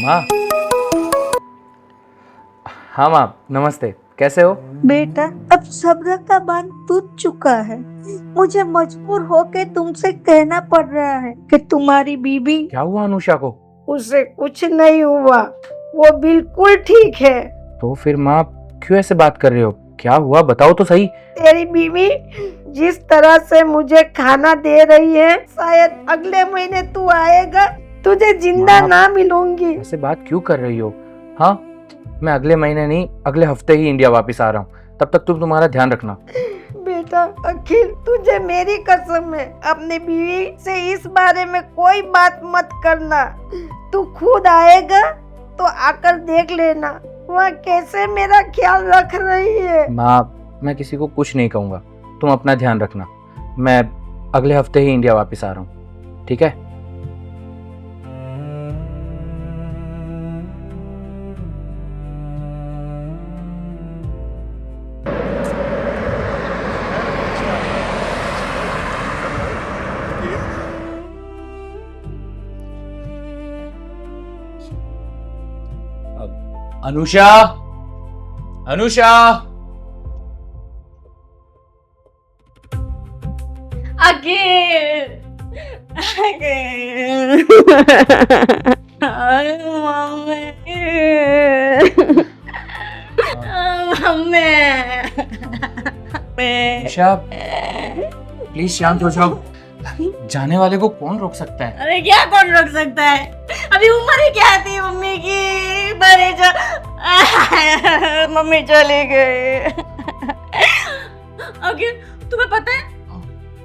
माँ। हाँ माँ, नमस्ते, कैसे हो? बेटा, अब सब्र का बांध टूट चुका है। मुझे मजबूर होके तुमसे कहना पड़ रहा है कि तुम्हारी बीबी। क्या हुआ अनुषा को? उसे कुछ नहीं हुआ, वो बिल्कुल ठीक है। तो फिर माँ क्यों ऐसे बात कर रहे हो? क्या हुआ बताओ तो सही। तेरी बीवी जिस तरह से मुझे खाना दे रही है, शायद अगले महीने तू आएगा, तुझे जिंदा माँ, ना मिलूंगी। ऐसे बात क्यों कर रही हो? हाँ, मैं अगले महीने नहीं, अगले हफ्ते ही इंडिया वापस आ रहा हूँ। तब तक तुम तुम्हारा ध्यान रखना। बेटा अखिल, तुझे मेरी कसम है, अपनी बीवी से इस बारे में कोई बात मत करना। तू खुद आएगा तो आकर देख लेना वहाँ कैसे मेरा ख्याल रख रही है। माँ, मैं किसी को कुछ नहीं कहूँगा, तुम अपना ध्यान रखना। मैं अगले हफ्ते ही इंडिया वापस आ रहा हूँ, ठीक है? अनुषा, अनुषा, अखिल, अखिल, मम्मी, मम्मी, अनुषा, प्लीज शांत हो जाओ। जाने वाले को कौन रोक सकता है? अरे क्या कौन रोक सकता है? अभी उम्र ही क्या थी मम्मी की? बड़े जो मम्मी चली गई। अखिल, तुम्हें पता है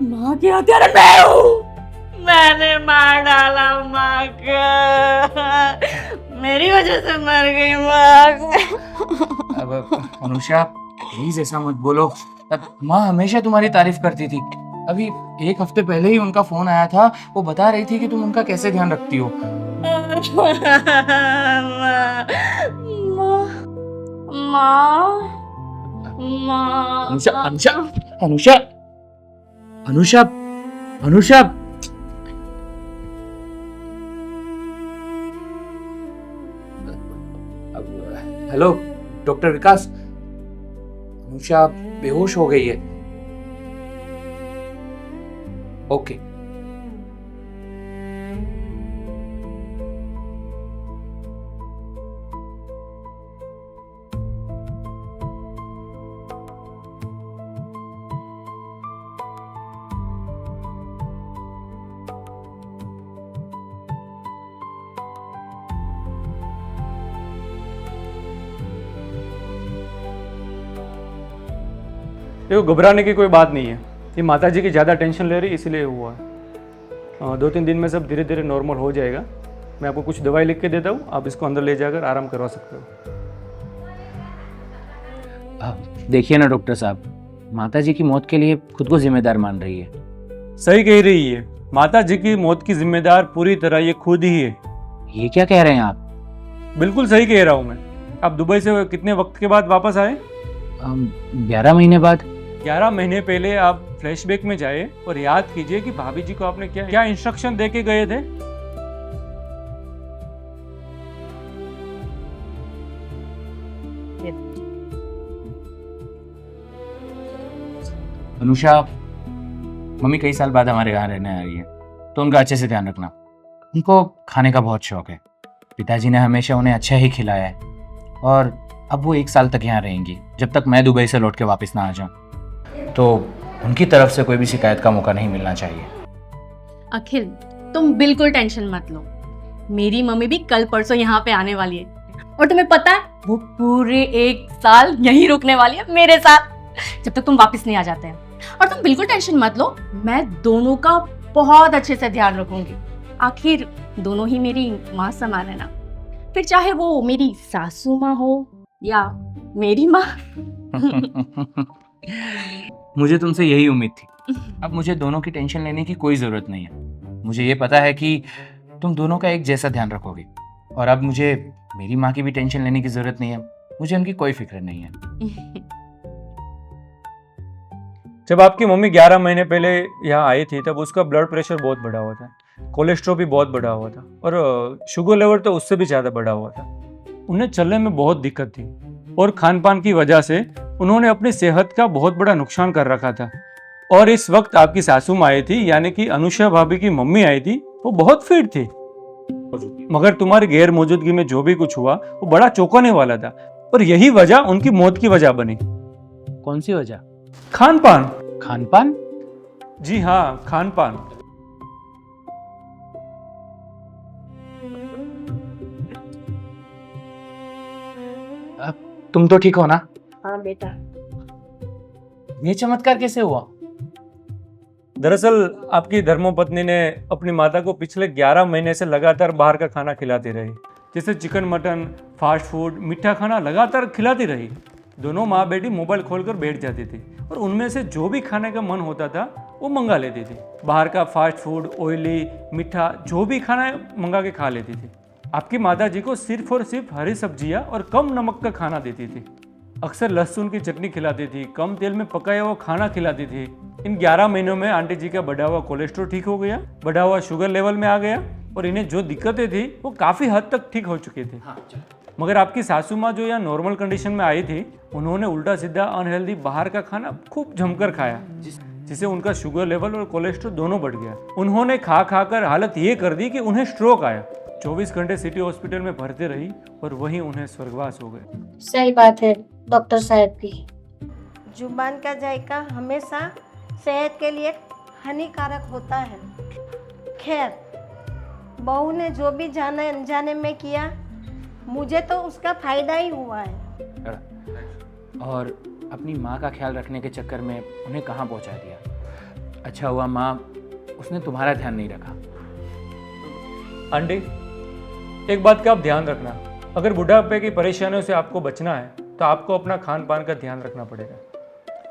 माँ की हत्यारा मैं हूँ। मैंने मार डाला माँ को, मेरी वजह से मर गई माँ। अब अनुषा प्लीज ऐसा मत बोलो। अब माँ हमेशा तुम्हारी तारीफ करती थी। अभी एक हफ्ते पहले ही उनका फोन आया था, वो बता रही थी कि तुम उनका कैसे ध्यान रखती हो। अनुषा, अनुषा, अनुषा, अनुषा, अनुषा, हेलो डॉक्टर विकास। अनुषा बेहोश हो गई है। ओके। देखो, घबराने की कोई बात नहीं है। ये माता जी की ज़्यादा टेंशन ले रही है, इसलिए हुआ है। 2-3 दिन में सब धीरे धीरे नॉर्मल हो जाएगा। मैं आपको कुछ दवाई लिख के देता हूँ, आप इसको अंदर ले जाकर आराम करवा सकते हो। देखिए ना डॉक्टर साहब, माता जी की मौत के लिए खुद को जिम्मेदार मान रही है। सही कह रही है, माता जी की मौत की जिम्मेदार पूरी तरह ये खुद ही है। ये क्या कह रहे हैं आप? बिल्कुल सही कह रहा हूँ मैं। आप दुबई से कितने वक्त के बाद वापस आए? 11 महीने बाद। 11 महीने पहले आप फ्लैशबैक में जाए और याद कीजिए कि भाभी जी को आपने क्या क्या इंस्ट्रक्शन दे के गए थे। अनुषा, मम्मी कई साल बाद हमारे यहाँ रहने आ रही है, तो उनका अच्छे से ध्यान रखना। उनको खाने का बहुत शौक है। पिताजी ने हमेशा उन्हें अच्छा ही खिलाया है और अब वो 1 साल तक यहाँ रहेंगी, जब तक मैं दुबई से लौट के वापस ना आ जाऊँ। तो उनकी तरफ से कोई भी शिकायत का मौका नहीं मिलना चाहिए। अखिल, तुम बिल्कुल टेंशन मत लो। मेरी मम्मी भी कल परसों यहाँ पे आने वाली है और तुम्हें पता है वो पूरे 1 साल यहीं रुकने वाली है मेरे साथ, जब तक तुम वापस नहीं आ जाते हैं। और तुम बिल्कुल टेंशन मत लो, मैं दोनों का बहुत अच्छे से ध्यान रखूंगी। आखिर दोनों ही मेरी माँ समान है ना, फिर चाहे वो मेरी सासू माँ हो या मेरी माँ। मुझे तुमसे यही उम्मीद थी। अब मुझे दोनों की टेंशन लेने की कोई जरूरत नहीं है। मुझे ये पता है कि तुम दोनों का एक जैसा ध्यान रखोगे और अब मुझे मेरी माँ की भी टेंशन लेने की जरूरत नहीं है। मुझे उनकी कोई फिक्र नहीं है। जब आपकी मम्मी 11 महीने पहले यहाँ आई थी तब उसका ब्लड प्रेशर बहुत बढ़ा हुआ था, कोलेस्ट्रॉल भी बहुत बढ़ा हुआ था और शुगर लेवल तो उससे भी ज़्यादा बढ़ा हुआ था। उन्हें चलने में बहुत दिक्कत थी और खान पान की वजह से उन्होंने अपनी सेहत का बहुत बड़ा नुकसान कर रखा था। और इस वक्त आपकी सासू माँ आई थी, यानी कि अनुषा भाभी की मम्मी आई थी, वो बहुत फिट थी। मगर तुम्हारी गैर मौजूदगी में जो भी कुछ हुआ वो बड़ा चौंकाने वाला था और यही वजह उनकी मौत की वजह बनी। कौन सी वजह? खान पान। खान पान? जी हाँ, खान पान। तुम तो ठीक हो ना? हाँ बेटा। ये चमत्कार कैसे हुआ? दरअसल आपकी धर्मपत्नी ने अपनी माता को पिछले 11 महीने से लगातार बाहर का खाना खिलाती रही, जैसे चिकन, मटन, फास्ट फूड, मीठा खाना लगातार खिलाती रही। दोनों माँ बेटी मोबाइल खोलकर बैठ जाती थी और उनमें से जो भी खाने का मन होता था वो मंगा लेती थी। बाहर का फास्ट फूड, ऑयली, मीठा, जो भी खाना मंगा के खा लेती थी। आपकी माता जी को सिर्फ और सिर्फ हरी सब्जियाँ और कम नमक का खाना देती थी। अक्सर लहसुन की चटनी खिलाती थी, कम तेल में पकाया हुआ खाना खिलाती थी। इन 11 महीनों में आंटी जी का बढ़ा हुआ कोलेस्ट्रॉल ठीक हो गया, बढ़ा हुआ शुगर लेवल में आ गया और इन्हें जो दिक्कतें थी वो काफ़ी हद तक ठीक हो चुकी थी। मगर आपकी सासू माँ जो यहाँ नॉर्मल कंडीशन में आई थी, उन्होंने उल्टा सीधा अनहेल्दी बाहर का खाना खूब जमकर खाया, जिससे उनका शुगर लेवल और कोलेस्ट्रॉल दोनों बढ़ गया। उन्होंने खा कर हालत ये कर दी कि उन्हें स्ट्रोक आया। 24 घंटे सिटी हॉस्पिटल में भर्ती रही और वहीं उन्हें स्वर्गवास हो गए। सही बात है डॉक्टर साहब की। जुबान का जायका हमेशा सेहत के लिए हानिकारक होता है। खैर, बहू ने जो भी जाने अनजाने में किया, मुझे तो उसका फायदा ही हुआ है। और अपनी माँ का ख्याल रखने के चक्कर में उन्हें कहाँ पहुँचा दिया। अच्छा हुआ माँ उसने तुम्हारा ध्यान नहीं रखा। आंटी, एक बात का आप ध्यान रखना, अगर बुढ़ापे की परेशानियों से आपको बचना है तो आपको अपना खान पान का ध्यान रखना पड़ेगा।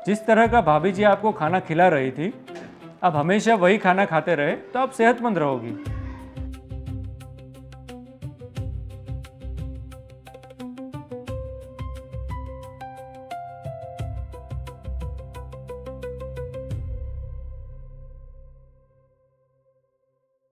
जिस तरह का भाभी जी आपको खाना खिला रही थी, आप हमेशा वही खाना खाते रहे तो आप सेहतमंद रहोगी।